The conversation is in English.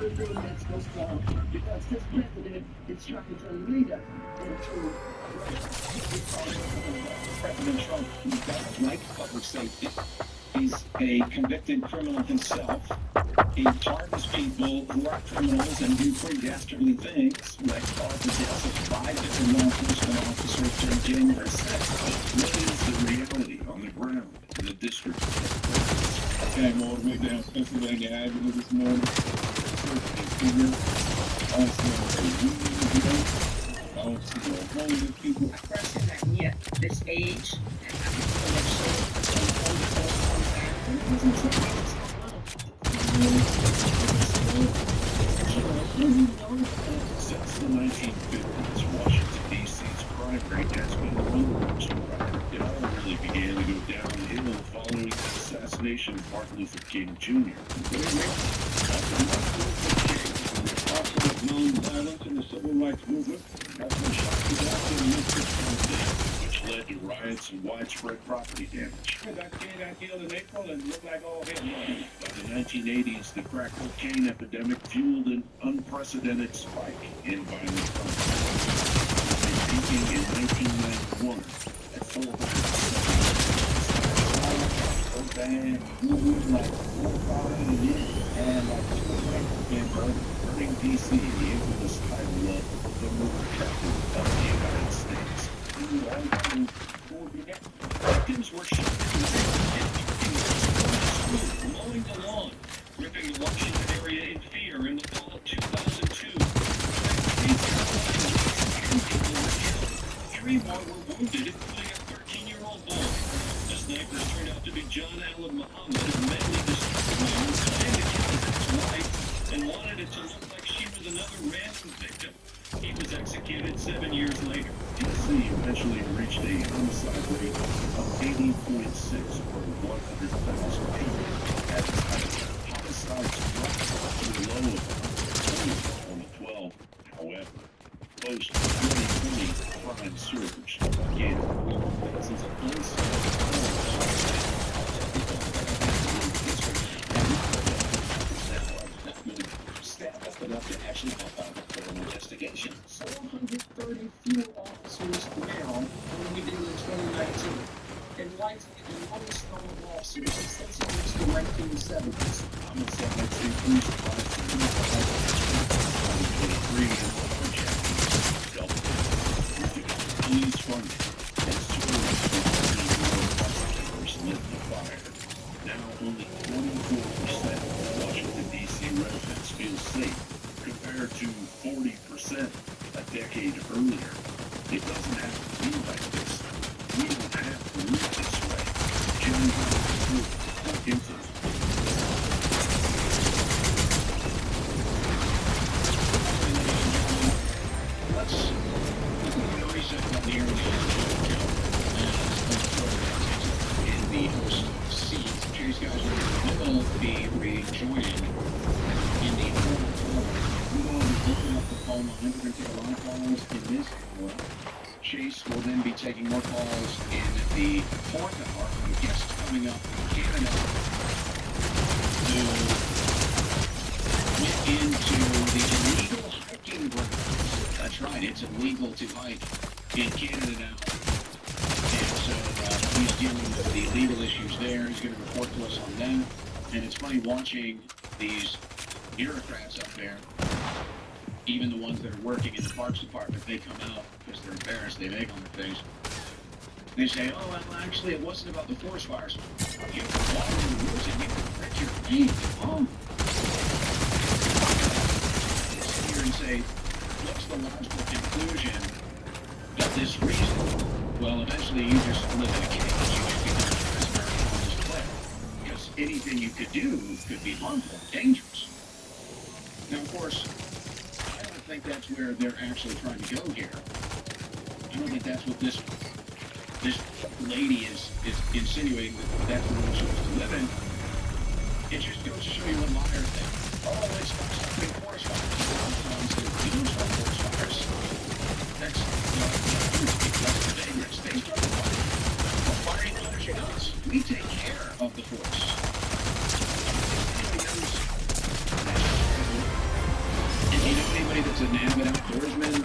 Let's go strong because this president is trying to lead us into President Trump, he doesn't like public safety. He's a convicted criminal himself. He pardons people who are criminals and do pretty dastardly things, like cause the deaths of 5 different law enforcement officers during January 6th. What is the reality on the ground in the district? Came all the way down Pennsylvania Avenue this morning. I don't see no homeless people. A person that yet this age Since the 1950s, Washington, D.C.'s crime rate has been unmatched. It all really began to go downhill following the assassination of Martin Luther King Jr. Non-violence in the civil rights movement. That's what shocked the doctor and Which led to riots and widespread property damage. that kid got killed in April and looked like all hell. By the 1980s, the crack cocaine epidemic fueled an unprecedented spike in violent crime. Peaking in 1991 at 400. band, like 4 5 years, and like 2 And burning D.C. the infamous title of the murder capital of the United States. Victims were shot mowing the lawn, ripping the Washington area in fear in the fall of 2002. 3 more were wounded, including a 13-year-old boy. The snipers turned out to be John Allen Muhammad, a mentally disturbed man who planned to kill his wife and wanted it to look like she was another random victim. He was executed 7 years later. D.C. eventually reached a homicide rate of 80.6 per 100,000 people. At the time, homicides dropped to a low of 20 on the 12. However, post-2020 crime surged again. Since a staff up enough to actually help out with an investigation. 430 fewer officers now than we did in 2019. And like the lowest number of officers since it reached the 1970s. Homicide has increased by 2023 and doubled. Police funding and security prosecutors lit the fire. Now only 24% of Washington, D.C. residents feel safe, compared to 40% a decade earlier. It doesn't have to be like this. We don't have to live this way. Genuine proof of influence. Let's look at the reset on the early in the host seat. Chase guys will be rejoining in the fourth quarter. We're going to open up the phone line. We're going to take a lot of calls in this hour. Chase will then be taking more calls in the fourth hour. The guests coming up from Canada who went into the illegal hiking grounds. That's right, it's illegal to hike in Canada now. And so he's dealing with the legal issues there. He's going to report to us on that. And it's funny watching these bureaucrats up there, even the ones that are working in the Parks Department, they come out because they're embarrassed. They make on their face. They say, oh, well, actually, it wasn't about the forest fires. You can walk in the woods and you can protect your paint at home. Sit here and say, what's the logical conclusion of this reason? Well, eventually you just live in a cage. You just become a prisoner on this planet. Because anything you could do could be harmful, dangerous. Now, of course, I don't think that's where they're actually trying to go here. I don't think that's what this lady is insinuating, that that's the world she wants to live in. It just goes to show you what liars think. Oh, it's not stopping forest fires. Sometimes they do stop forest fires. That's the dangerous. They start the fire. What fire you understand us? We take care of the forest. somebody that's an avid outdoorsman